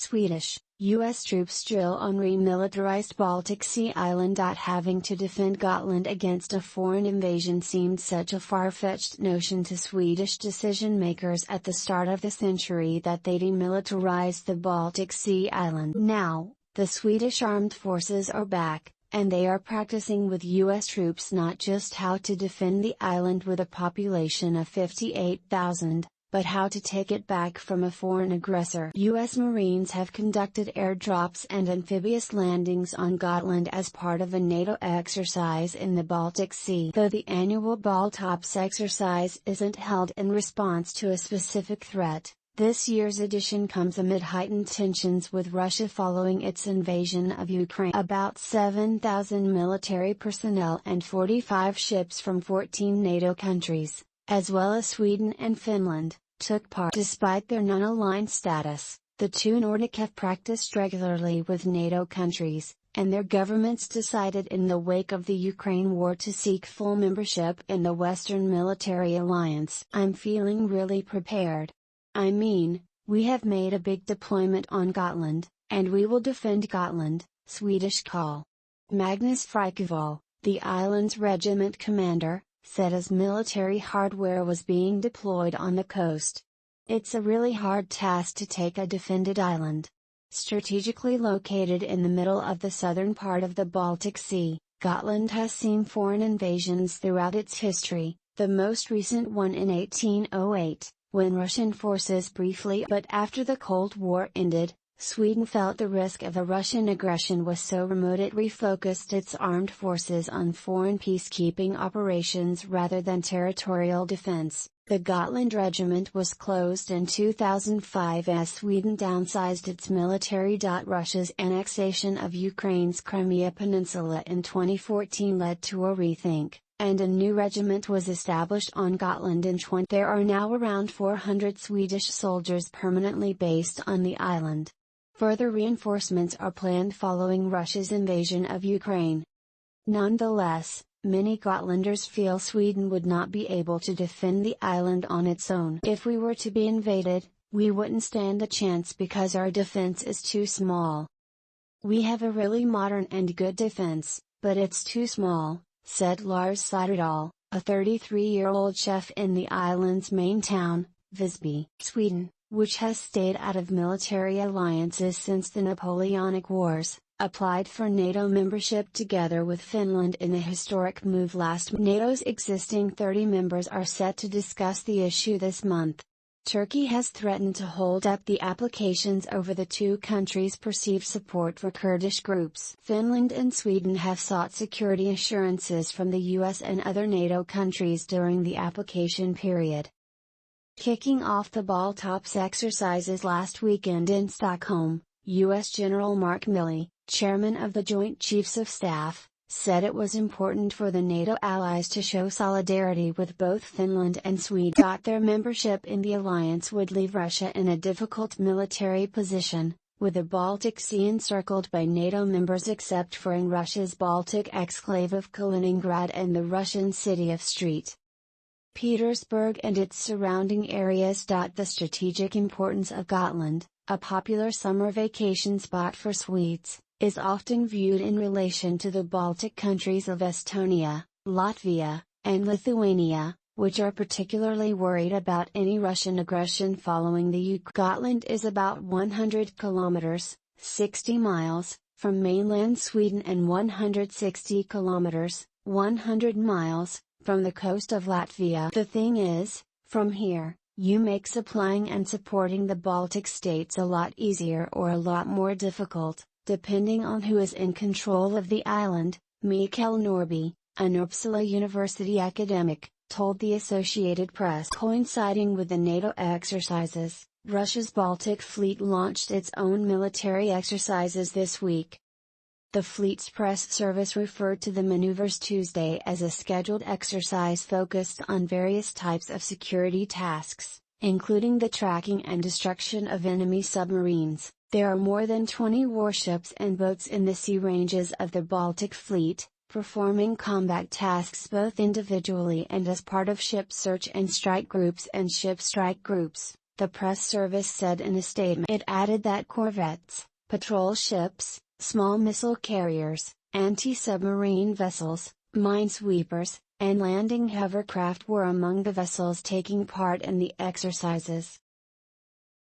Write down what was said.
Swedish, U.S. troops drill on remilitarized Baltic Sea island. Having to defend Gotland against a foreign invasion seemed such a far-fetched notion to Swedish decision-makers at the start of the century that they demilitarized the Baltic Sea island. Now, the Swedish armed forces are back, and they are practicing with U.S. troops not just how to defend the island with a population of 58,000. But how to take it back from a foreign aggressor. U.S. Marines have conducted airdrops and amphibious landings on Gotland as part of a NATO exercise in the Baltic Sea. Though the annual Baltops exercise isn't held in response to a specific threat, this year's edition comes amid heightened tensions with Russia following its invasion of Ukraine. About 7,000 military personnel and 45 ships from 14 NATO countries, as well as Sweden and Finland, took part. Despite their non-aligned status, the two Nordic have practiced regularly with NATO countries, and their governments decided in the wake of the Ukraine war to seek full membership in the Western Military Alliance. I'm feeling really prepared. I mean, we have made a big deployment on Gotland, and we will defend Gotland, Swedish call. Magnus Frykevall, the island's regiment commander, said as military hardware was being deployed on the coast. It's a really hard task to take a defended island. Strategically located in the middle of the southern part of the Baltic Sea, Gotland has seen foreign invasions throughout its history, the most recent one in 1808, when Russian forces briefly. But after the Cold War ended, Sweden felt the risk of a Russian aggression was so remote it refocused its armed forces on foreign peacekeeping operations rather than territorial defense. The Gotland Regiment was closed in 2005 as Sweden downsized its military. Russia's annexation of Ukraine's Crimea Peninsula in 2014 led to a rethink, and a new regiment was established on Gotland in 20. There are now around 400 Swedish soldiers permanently based on the island. Further reinforcements are planned following Russia's invasion of Ukraine. Nonetheless, many Gotlanders feel Sweden would not be able to defend the island on its own. If we were to be invaded, we wouldn't stand a chance because our defense is too small. We have a really modern and good defense, but it's too small, said Lars Siderdahl, a 33-year-old chef in the island's main town, Visby. Sweden, which has stayed out of military alliances since the Napoleonic Wars, applied for NATO membership together with Finland in a historic move last month. NATO's existing 30 members are set to discuss the issue this month. Turkey has threatened to hold up the applications over the two countries' perceived support for Kurdish groups. Finland and Sweden have sought security assurances from the US and other NATO countries during the application period. Kicking off the Baltops exercises last weekend in Stockholm, U.S. General Mark Milley, chairman of the Joint Chiefs of Staff, said it was important for the NATO allies to show solidarity with both Finland and Sweden. Their membership in the alliance would leave Russia in a difficult military position, with the Baltic Sea encircled by NATO members except for in Russia's Baltic exclave of Kaliningrad and the Russian city of St. Petersburg and its surrounding areas. The strategic importance of Gotland, a popular summer vacation spot for Swedes, is often viewed in relation to the Baltic countries of Estonia, Latvia, and Lithuania, which are particularly worried about any Russian aggression following the Ukraine. Gotland is about 100 kilometers, 60 miles, from mainland Sweden and 160 kilometers, 100 miles, from the coast of Latvia. The thing is, from here, you make supplying and supporting the Baltic states a lot easier or a lot more difficult, depending on who is in control of the island, Mikael Norby, an Uppsala University academic, told the Associated Press. Coinciding with the NATO exercises, Russia's Baltic Fleet launched its own military exercises this week. The fleet's press service referred to the maneuvers Tuesday as a scheduled exercise focused on various types of security tasks, including the tracking and destruction of enemy submarines. There are more than 20 warships and boats in the sea ranges of the Baltic Fleet, performing combat tasks both individually and as part of ship search and strike groups and ship strike groups. the press service said in a statement. It added that corvettes, patrol ships, small missile carriers, anti-submarine vessels, minesweepers, and landing hovercraft were among the vessels taking part in the exercises.